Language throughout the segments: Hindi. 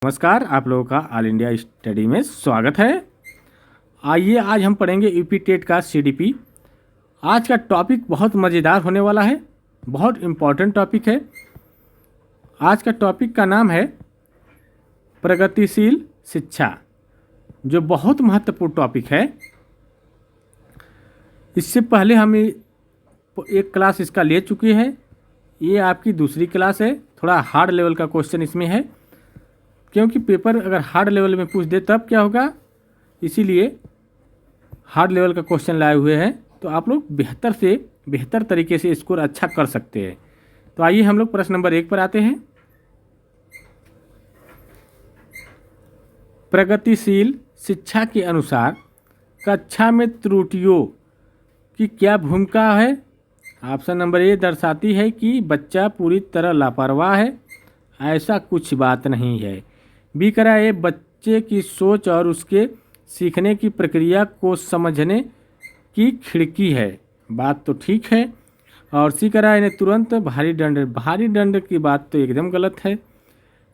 नमस्कार, आप लोगों का ऑल इंडिया स्टडी में स्वागत है। आइए आज हम पढ़ेंगे यूपी टेट का सीडीपी। आज का टॉपिक बहुत मज़ेदार होने वाला है, बहुत इम्पोर्टेंट टॉपिक है। आज का टॉपिक का नाम है प्रगतिशील शिक्षा, जो बहुत महत्वपूर्ण टॉपिक है। इससे पहले हम एक क्लास इसका ले चुके हैं। ये आपकी दूसरी क्लास है। थोड़ा हार्ड लेवल का क्वेश्चन इसमें है, क्योंकि पेपर अगर हार्ड लेवल में पूछ दे तब क्या होगा, इसीलिए हार्ड लेवल का क्वेश्चन लाए हुए हैं, तो आप लोग बेहतर से बेहतर तरीके से स्कोर अच्छा कर सकते हैं। तो आइए हम लोग प्रश्न नंबर 1 पर आते हैं। प्रगतिशील शिक्षा के अनुसार कक्षा में त्रुटियों की क्या भूमिका है। ऑप्शन नंबर ए दर्शाती है कि बच्चा पूरी तरह लापरवाह है, ऐसा कुछ बात नहीं है। बी करा ए बच्चे की सोच और उसके सीखने की प्रक्रिया को समझने की खिड़की है, बात तो ठीक है। और सी करा इन्हें तुरंत भारी दंड की बात तो एकदम गलत है।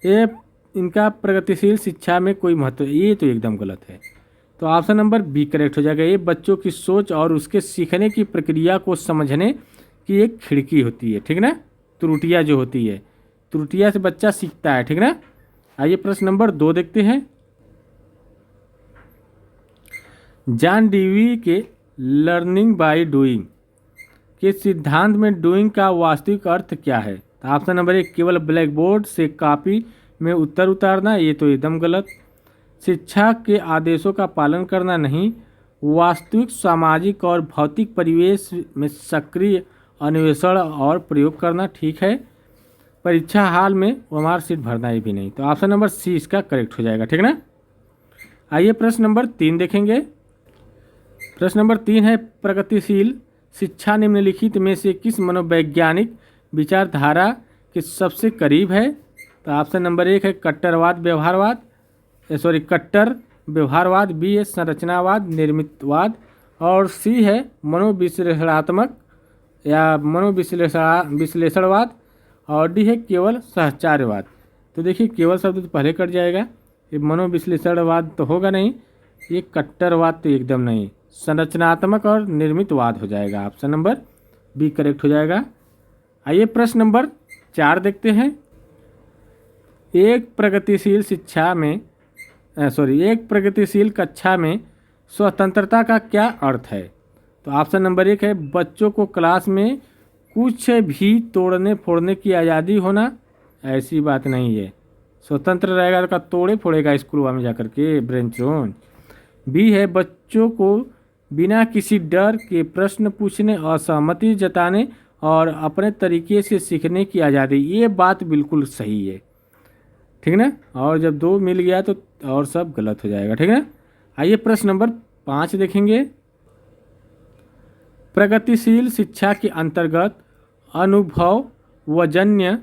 ये इनका प्रगतिशील शिक्षा में कोई महत्व, ये तो एकदम गलत है। तो ऑप्शन नंबर बी करेक्ट हो जाएगा। ये बच्चों की सोच और उसके सीखने की प्रक्रिया को समझने की एक खिड़की होती है, ठीक ना। त्रुटियाँ जो होती है, त्रुटियाँ से बच्चा सीखता है, ठीक ना। आइए प्रश्न नंबर 2 देखते हैं। जॉन डीवी के लर्निंग बाय डूइंग के सिद्धांत में डूइंग का वास्तविक अर्थ क्या है। तो ऑप्शन नंबर 1 केवल ब्लैक बोर्ड से कॉपी में उत्तर उतारना, ये तो एकदम गलत। शिक्षा के आदेशों का पालन करना नहीं, वास्तविक सामाजिक और भौतिक परिवेश में सक्रिय अन्वेषण और प्रयोग करना, ठीक है। परीक्षा हाल में ओएमआर सीट भरना, ये भी नहीं। तो ऑप्शन नंबर सी इसका करेक्ट हो जाएगा, ठीक ना। आइए प्रश्न नंबर 3 देखेंगे। प्रश्न नंबर 3 है प्रगतिशील शिक्षा निम्नलिखित में से किस मनोवैज्ञानिक विचारधारा के सबसे करीब है। तो ऑप्शन नंबर 1 है कट्टर व्यवहारवाद, बी है संरचनावाद निर्मितवाद, और सी है मनोविश्लेषणात्मक या विश्लेषणवाद, और डी है केवल सहचार्यवाद। तो देखिए केवल शब्द तो पहले कट जाएगा, ये मनोविश्लेषणवाद तो होगा नहीं, ये कट्टरवाद तो एकदम नहीं, संरचनात्मक और निर्मितवाद हो जाएगा। ऑप्शन नंबर बी करेक्ट हो जाएगा। आइए प्रश्न नंबर 4 देखते हैं। एक प्रगतिशील कक्षा में स्वतंत्रता का क्या अर्थ है। तो ऑप्शन नंबर 1 है बच्चों को क्लास में कुछ भी तोड़ने फोड़ने की आज़ादी होना, ऐसी बात नहीं है। स्वतंत्र रहेगा तो तोड़े फोड़ेगा स्कूल में जाकर के ब्रेंच जोन। बी है बच्चों को बिना किसी डर के प्रश्न पूछने, असहमति जताने और अपने तरीके से सीखने की आज़ादी, ये बात बिल्कुल सही है, ठीक ना। और जब 2 मिल गया तो और सब गलत हो जाएगा, ठीक ना। आइए प्रश्न नंबर 5 देखेंगे। प्रगतिशील शिक्षा के अंतर्गत अनुभव वजन्य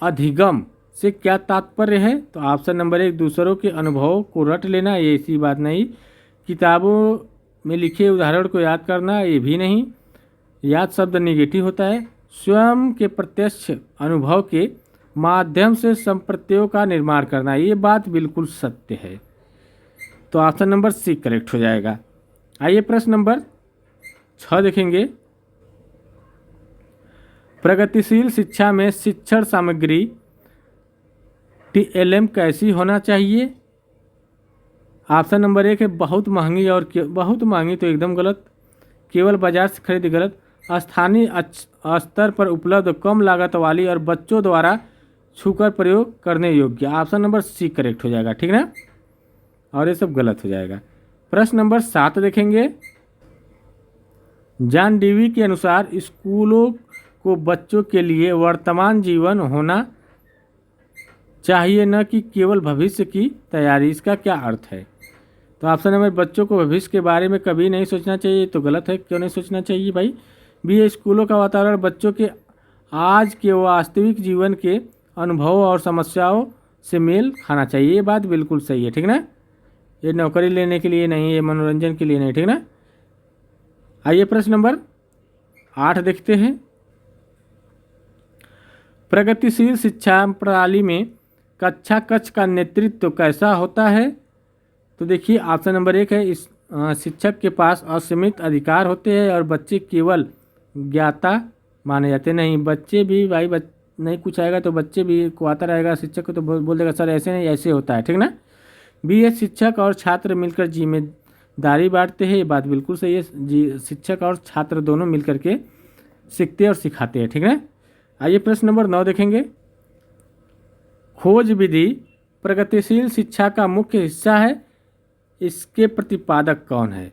अधिगम से क्या तात्पर्य है। तो ऑप्शन नंबर 1 दूसरों के अनुभवों को रट लेना, ये ऐसी बात नहीं। किताबों में लिखे उदाहरण को याद करना, ये भी नहीं। याद शब्द निगेटिव होता है। स्वयं के प्रत्यक्ष अनुभव के माध्यम से संप्रत्ययों का निर्माण करना, ये बात बिल्कुल सत्य है। तो ऑप्शन नंबर सी करेक्ट हो जाएगा। आइए प्रश्न नंबर 6 देखेंगे। प्रगतिशील शिक्षा में शिक्षण सामग्री टीएलएम कैसी होना चाहिए। ऑप्शन नंबर 1 है बहुत महंगी, और बहुत महंगी तो एकदम गलत। केवल बाजार से खरीदी, गलत। स्थानीय स्तर पर उपलब्ध, कम लागत वाली और बच्चों द्वारा छूकर प्रयोग करने योग्य, ऑप्शन नंबर सी करेक्ट हो जाएगा, ठीक ना। और ये सब गलत हो जाएगा। प्रश्न नंबर 7 देखेंगे। जॉन डीवी के अनुसार स्कूलों को बच्चों के लिए वर्तमान जीवन होना चाहिए, न कि केवल भविष्य की तैयारी, इसका क्या अर्थ है। तो ऑप्शन नंबर बच्चों को भविष्य के बारे में कभी नहीं सोचना चाहिए, तो गलत है। क्यों नहीं सोचना चाहिए भाई। बी स्कूलों का वातावरण बच्चों के आज के वास्तविक जीवन के अनुभवों और समस्याओं से मेल खाना चाहिए, ये बात बिल्कुल सही है, ठीक ना। ये नौकरी लेने के लिए नहीं, ये मनोरंजन के लिए नहीं, ठीक ना। आइए प्रश्न नंबर 8 देखते हैं। प्रगतिशील शिक्षा प्रणाली में कक्षा कक्ष का नेतृत्व कैसा होता है? तो देखिए ऑप्शन नंबर 1 है इस शिक्षक के पास असीमित अधिकार होते हैं और बच्चे केवल ज्ञाता माने जाते नहीं। बच्चे भी भाई नहीं कुछ आएगा तो बच्चे भी को आता रहेगा, शिक्षक को तो बोल देगा सर ऐसे नहीं ऐसे होता है, ठीक ना। बी है शिक्षक और छात्र मिलकर जिम्मेदारी बांटते हैं। ये बात बिल्कुल सही है, जी शिक्षक और छात्र दोनों मिलकर के सीखते और सिखाते हैं, ठीक है। आइए प्रश्न नंबर 9 देखेंगे। खोज विधि प्रगतिशील शिक्षा का मुख्य हिस्सा है, इसके प्रतिपादक कौन है?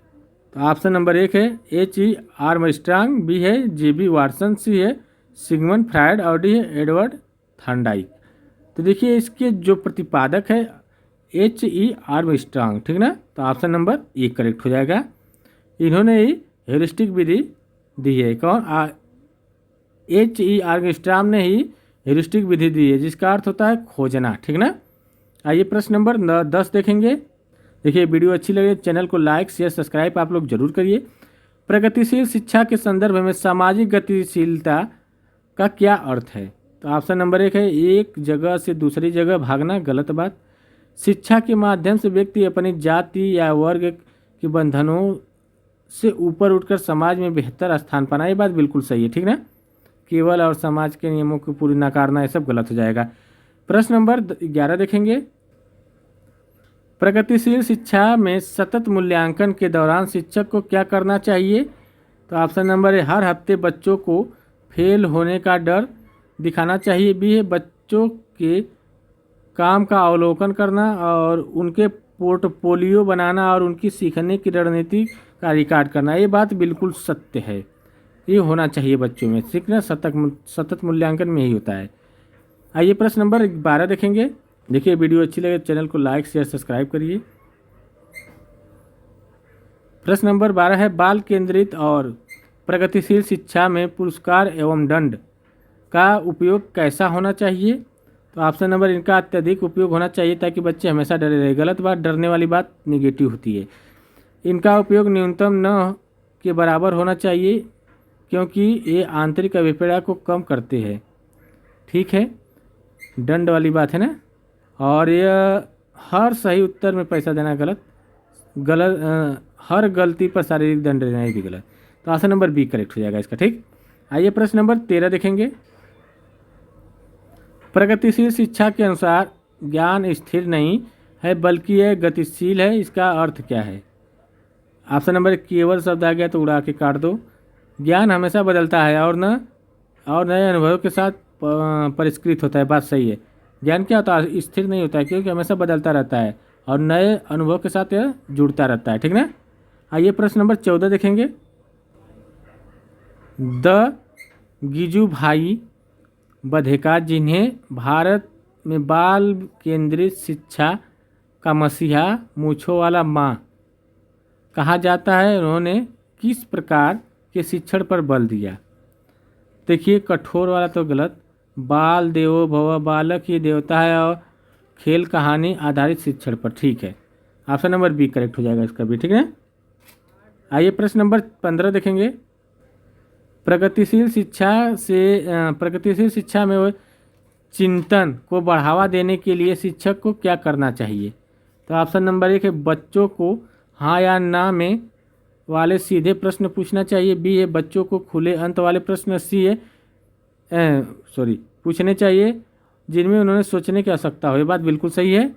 तो ऑप्शन नंबर 1 है H.E. आर्मस्ट्रांग, बी है J.B. वाटसन, सी है सिगमंड फ्रायड और डी है एडवर्ड थॉर्नडाइक। तो देखिए इसके जो प्रतिपादक है H.E. आर्मस्ट्रांग, ठीक ना। तो ऑप्शन नंबर 1 करेक्ट हो जाएगा। इन्होंने ही हेरिस्टिक विधि दी है। कौन? H.E. आर्मस्ट्रांग ने ही हेरिस्टिक विधि दी है, जिसका अर्थ होता है खोजना, ठीक ना। आइए प्रश्न नंबर 10 देखेंगे। देखिए वीडियो अच्छी लगे चैनल को लाइक शेयर सब्सक्राइब आप लोग जरूर करिए। प्रगतिशील शिक्षा के संदर्भ में सामाजिक गतिशीलता का क्या अर्थ है? तो ऑप्शन नंबर 1 है एक जगह से दूसरी जगह भागना, गलत बात। शिक्षा के माध्यम से व्यक्ति अपनी जाति या वर्ग के बंधनों से ऊपर उठकर समाज में बेहतर स्थान पाना, ये बात बिल्कुल सही है, ठीक ना। केवल और समाज के नियमों को पूरी नकारना, ये सब गलत हो जाएगा। प्रश्न नंबर 11 देखेंगे। प्रगतिशील शिक्षा में सतत मूल्यांकन के दौरान शिक्षक को क्या करना चाहिए? तो ऑप्शन नंबर है हर हफ्ते बच्चों को फेल होने का डर दिखाना चाहिए, बी है बच्चों के काम का अवलोकन करना और उनके पोर्टफोलियो बनाना और उनकी सीखने की रणनीति का रिकॉर्ड करना। ये बात बिल्कुल सत्य है, ये होना चाहिए बच्चों में, सीखना सतत मूल्यांकन में ही होता है। आइए प्रश्न नंबर 12 देखेंगे। देखिए वीडियो अच्छी लगे चैनल को लाइक शेयर सब्सक्राइब करिए। प्रश्न नंबर 12 है बाल केंद्रित और प्रगतिशील शिक्षा में पुरस्कार एवं दंड का उपयोग कैसा होना चाहिए? तो ऑप्शन नंबर इनका अत्यधिक उपयोग होना चाहिए ताकि बच्चे हमेशा डरे रहे, गलत बात। डरने वाली बात निगेटिव होती है। इनका उपयोग न्यूनतम न के बराबर होना चाहिए क्योंकि ये आंतरिक अभिप्राय को कम करते हैं, ठीक है। दंड वाली बात है ना। और यह हर सही उत्तर में पैसा देना गलत, हर गलती पर शारीरिक दंड देना ही भी गलत। तो ऑप्शन नंबर बी करेक्ट हो जाएगा इसका, ठीक। आइए प्रश्न नंबर 13 देखेंगे। प्रगतिशील शिक्षा के अनुसार ज्ञान स्थिर नहीं है बल्कि यह गतिशील है, इसका अर्थ क्या है? ऑप्शन नंबर केवल शब्द आ गया तो उड़ा के काट दो। ज्ञान हमेशा बदलता है और नए अनुभवों के साथ परिष्कृत होता है, बात सही है। ज्ञान क्या होता है? स्थिर नहीं होता है क्योंकि हमेशा बदलता रहता है और नए अनुभव के साथ यह जुड़ता रहता है, ठीक ना। आइए प्रश्न नंबर 14 देखेंगे। द गिजुभाई बधेका, जिन्हें भारत में बाल केंद्रित शिक्षा का मसीहा मूंछों वाला माँ कहा जाता है, उन्होंने किस प्रकार के शिक्षण पर बल दिया? देखिए कठोर वाला तो गलत। बाल देवो भव, बालक ही देवता है और खेल कहानी आधारित शिक्षण पर, ठीक है। ऑप्शन नंबर बी करेक्ट हो जाएगा इसका भी, ठीक है। आइए प्रश्न नंबर 15 देखेंगे। प्रगतिशील शिक्षा में चिंतन को बढ़ावा देने के लिए शिक्षक को क्या करना चाहिए? तो ऑप्शन नंबर 1 है बच्चों को हाँ या ना में वाले सीधे प्रश्न पूछना चाहिए, बी है बच्चों को खुले अंत वाले प्रश्न पूछने चाहिए जिनमें उन्होंने सोचने की आवश्यकता हो। ये बात बिल्कुल सही है।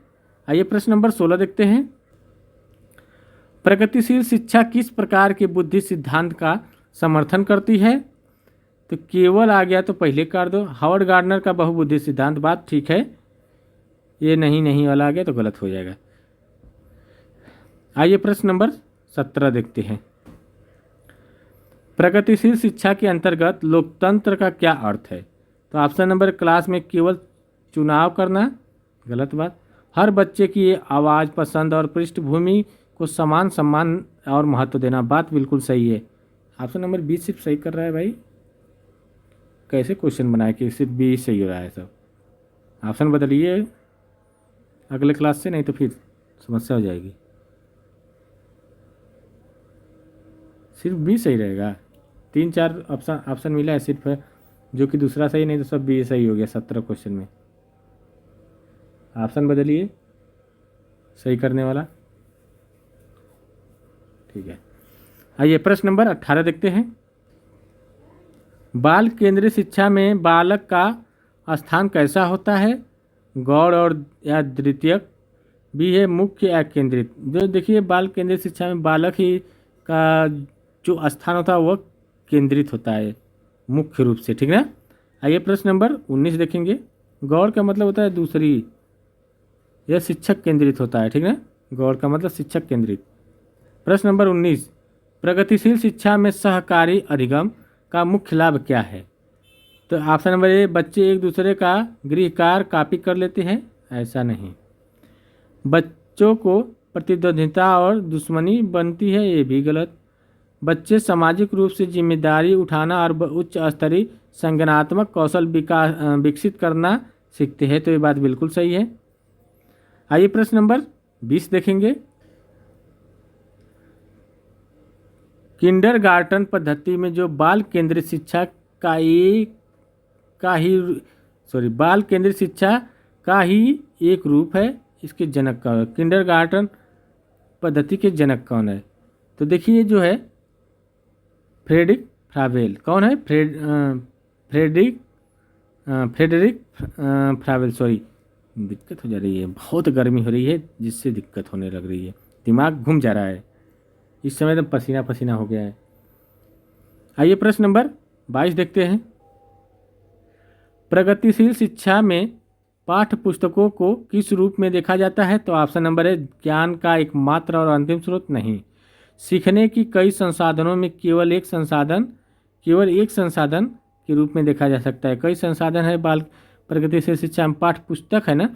आइए प्रश्न नंबर 16 देखते हैं। प्रगतिशील शिक्षा किस प्रकार के बुद्धि सिद्धांत का समर्थन करती है? तो केवल आ गया तो पहले काट दो। हावर्ड गार्डनर का बहुबुद्धि सिद्धांत, बात ठीक है। ये नहीं वाला आ गया तो गलत हो जाएगा। आइए प्रश्न नंबर 17 देखते हैं। प्रगतिशील शिक्षा के अंतर्गत लोकतंत्र का क्या अर्थ है? तो ऑप्शन नंबर क्लास में केवल चुनाव करना, गलत बात। हर बच्चे की आवाज़, पसंद और पृष्ठभूमि को समान सम्मान और महत्व देना, बात बिल्कुल सही है। ऑप्शन नंबर 20 सिर्फ सही कर रहा है भाई, कैसे क्वेश्चन बनाए कि सिर्फ 20 सही हो रहा है सब। ऑप्शन बदलिए अगले क्लास से, नहीं तो फिर समस्या हो जाएगी। सिर्फ 20 सही रहेगा, 3-4 ऑप्शन मिला है सिर्फ, जो कि दूसरा सही, नहीं तो सब 20 सही हो गया 17 क्वेश्चन में। ऑप्शन बदलिए सही करने वाला। ठीक है, आइए प्रश्न नंबर 18 देखते हैं। बाल केंद्रीय शिक्षा में बालक का स्थान कैसा होता है? गौड़ और या द्वितीयक, बी है मुख्य या केंद्रित। जो देखिए बाल केंद्रीय शिक्षा में बालक ही का जो स्थान होता है वह केंद्रित होता है मुख्य रूप से, ठीक ना। आइए प्रश्न नंबर 19 देखेंगे। गौड़ का मतलब होता है दूसरी, यह शिक्षक केंद्रित होता है, ठीक ना। गौड़ का मतलब शिक्षक केंद्रित। प्रश्न नंबर 19, प्रगतिशील शिक्षा में सहकारी अधिगम का मुख्य लाभ क्या है? तो ऑप्शन नंबर ए, बच्चे एक दूसरे का गृह कार्य कॉपी कर लेते हैं, ऐसा नहीं। बच्चों को प्रतिद्वंद्विता और दुश्मनी बनती है, ये भी गलत। बच्चे सामाजिक रूप से जिम्मेदारी उठाना और उच्च स्तरीय संज्ञानात्मक कौशल विकसित करना सीखते हैं, तो ये बात बिल्कुल सही है। आइए प्रश्न नंबर 20 देखेंगे। किंडरगार्टन पद्धति में जो बाल केंद्रित शिक्षा बाल केंद्रित शिक्षा का ही एक रूप है, इसके जनक कौन है? किंडरगार्टन पद्धति के जनक कौन है? तो देखिए जो है फ्रेडरिक फ्रावेल। कौन है? फ्रेडरिक फ्रावेल। सॉरी, दिक्कत हो जा रही है, बहुत गर्मी हो रही है जिससे दिक्कत होने लग रही है, दिमाग घूम जा रहा है, इस समय तो पसीना पसीना हो गया है। आइए प्रश्न नंबर 22 देखते हैं। प्रगतिशील शिक्षा में पाठ्य पुस्तकों को किस रूप में देखा जाता है? तो ऑप्शन नंबर है, ज्ञान का एकमात्र और अंतिम स्रोत नहीं। सीखने की कई संसाधनों में केवल एक संसाधन के रूप में देखा जा सकता है। कई संसाधन है बाल प्रगतिशील शिक्षा में। पाठ्य पुस्तक है ना,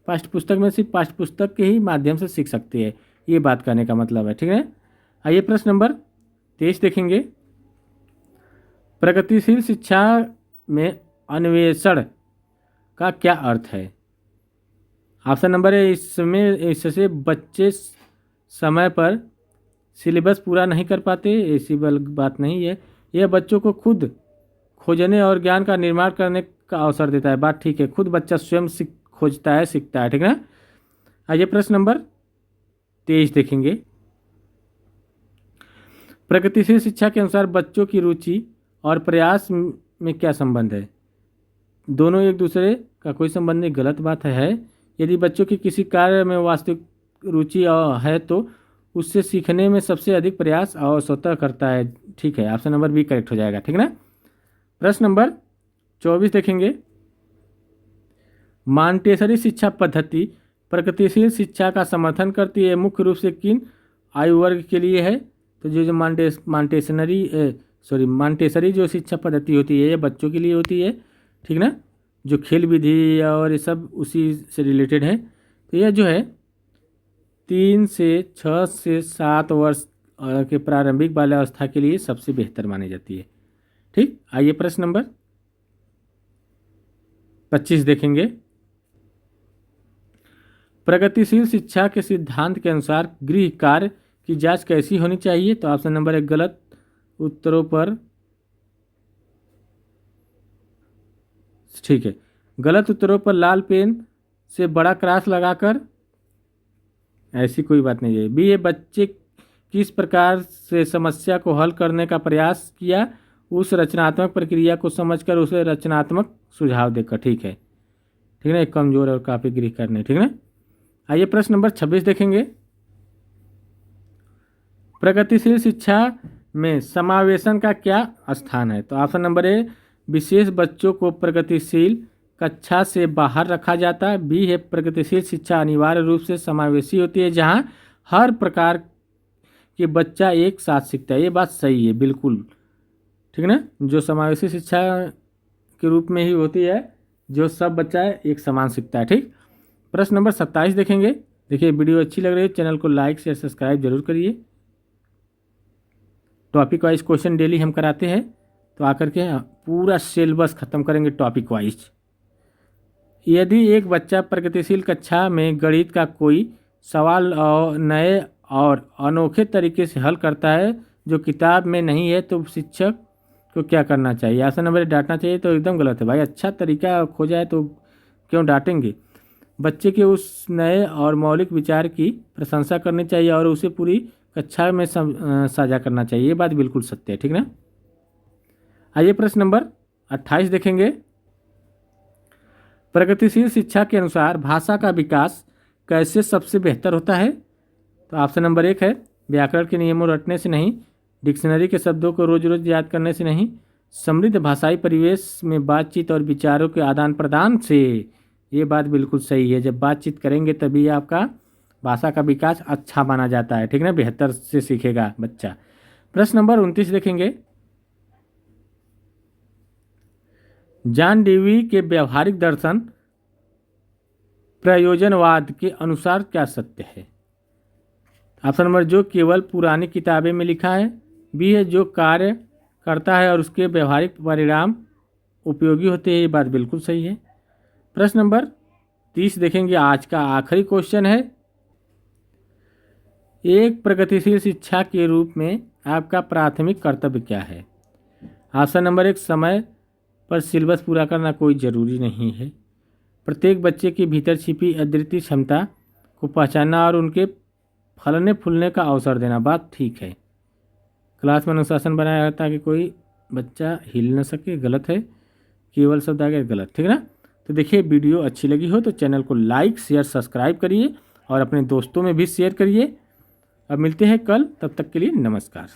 पाठ्य पुस्तक में सिर्फ पाठ्य पुस्तक के ही माध्यम से सीख सकती है, ये बात करने का मतलब है, ठीक है। आइए प्रश्न नंबर 23 देखेंगे। प्रगतिशील शिक्षा में अन्वेषण का क्या अर्थ है? ऑप्शन नंबर है, इससे बच्चे समय पर सिलेबस पूरा नहीं कर पाते, ऐसी बात नहीं है। यह बच्चों को खुद खोजने और ज्ञान का निर्माण करने का अवसर देता है, बात ठीक है। खुद बच्चा स्वयं खोजता है, सीखता है, ठीक है ना। आइए प्रश्न नंबर 23 देखेंगे। प्रगतिशील शिक्षा के अनुसार बच्चों की रुचि और प्रयास में क्या संबंध है? दोनों एक दूसरे का कोई संबंध नहीं, गलत बात है। यदि बच्चों की किसी कार्य में वास्तविक रुचि है तो उससे सीखने में सबसे अधिक प्रयास और स्वतः करता है, ठीक है। ऑप्शन नंबर बी करेक्ट हो जाएगा, ठीक ना। प्रश्न नंबर 24 देखेंगे। मॉन्टेसरी शिक्षा पद्धति प्रगतिशील शिक्षा का समर्थन करती है, मुख्य रूप से किन आयु वर्ग के लिए है? तो जो मॉन्टेसरी जो शिक्षा पद्धति होती है ये बच्चों के लिए होती है, ठीक ना। जो खेल विधि और ये सब उसी से रिलेटेड है। तो यह जो है 3 से 6 से 7 वर्ष के प्रारंभिक बाल्यावस्था के लिए सबसे बेहतर मानी जाती है, ठीक। आइए प्रश्न नंबर 25 देखेंगे। प्रगतिशील शिक्षा के सिद्धांत के अनुसार गृह कार्य की जांच कैसी होनी चाहिए? तो ऑप्शन नंबर 1, गलत उत्तरों पर, ठीक है, गलत उत्तरों पर लाल पेन से बड़ा क्रॉस लगाकर, ऐसी कोई बात नहीं है। बी है, बच्चे किस प्रकार से समस्या को हल करने का प्रयास किया, उस रचनात्मक प्रक्रिया को समझकर उसे रचनात्मक सुझाव देकर, ठीक है, ठीक ना। कमजोर और काफी गृह करने, ठीक ना। आइए प्रश्न नंबर 26 देखेंगे। प्रगतिशील शिक्षा में समावेशन का क्या स्थान है? तो ऑप्शन नंबर ए, विशेष बच्चों को प्रगतिशील कक्षा से बाहर रखा जाता है। बी है, प्रगतिशील शिक्षा अनिवार्य रूप से समावेशी होती है जहां हर प्रकार के बच्चा एक साथ सीखता है, ये बात सही है बिल्कुल, ठीक ना। जो समावेशी शिक्षा के रूप में ही होती है, जो सब बच्चा एक समान सीखता है, ठीक। प्रश्न नंबर 27 देखेंगे। देखिए वीडियो अच्छी लग रही है, चैनल को लाइक शेयर सब्सक्राइब जरूर करिए। टॉपिक वाइज क्वेश्चन डेली हम कराते हैं, तो आकर के पूरा सिलेबस खत्म करेंगे टॉपिक वाइज। यदि एक बच्चा प्रगतिशील कक्षा में गणित का कोई सवाल नए और अनोखे तरीके से हल करता है जो किताब में नहीं है, तो शिक्षक को क्या करना चाहिए? ऑप्शन नंबर डांटना चाहिए, तो एकदम गलत है भाई। अच्छा तरीका खोजा है तो क्यों डांटेंगे? बच्चे के उस नए और मौलिक विचार की प्रशंसा करनी चाहिए और उसे पूरी कक्षा में साझा करना चाहिए। ये बात बिल्कुल सत्य है, ठीक ना। आइए प्रश्न नंबर 28 देखेंगे। प्रगतिशील शिक्षा के अनुसार भाषा का विकास कैसे सबसे बेहतर होता है? तो ऑप्शन नंबर 1 है व्याकरण के नियमों रटने से नहीं, डिक्शनरी के शब्दों को रोज रोज याद करने से नहीं, समृद्ध भाषाई परिवेश में बातचीत और विचारों के आदान प्रदान से। ये बात बिल्कुल सही है, जब बातचीत करेंगे तभी आपका भाषा का विकास अच्छा माना जाता है, ठीक ना, बेहतर से सीखेगा बच्चा। प्रश्न नंबर 29 देखेंगे। जॉन डेवी के व्यवहारिक दर्शन प्रयोजनवाद के अनुसार क्या सत्य है? ऑप्शन नंबर जो केवल पुरानी किताबें में लिखा है, बी है जो कार्य करता है और उसके व्यवहारिक परिणाम उपयोगी होते हैं। ये बात बिल्कुल सही है। प्रश्न नंबर 30 देखेंगे, आज का आखिरी क्वेश्चन है। एक प्रगतिशील शिक्षा के रूप में आपका प्राथमिक कर्तव्य क्या है? ऑप्शन नंबर 1 समय पर सिलेबस पूरा करना कोई ज़रूरी नहीं है। प्रत्येक बच्चे के भीतर छिपी अद्वितीय क्षमता को पहचानना और उनके फलने फूलने का अवसर देना, बात ठीक है। क्लास में अनुशासन बनाया ताकि कोई बच्चा हिल न सके, गलत है। केवल शब्द आ गया, गलत, ठीक ना। तो देखिए वीडियो अच्छी लगी हो तो चैनल को लाइक शेयर सब्सक्राइब करिए और अपने दोस्तों में भी शेयर करिए। अब मिलते हैं कल, तब तक के लिए नमस्कार।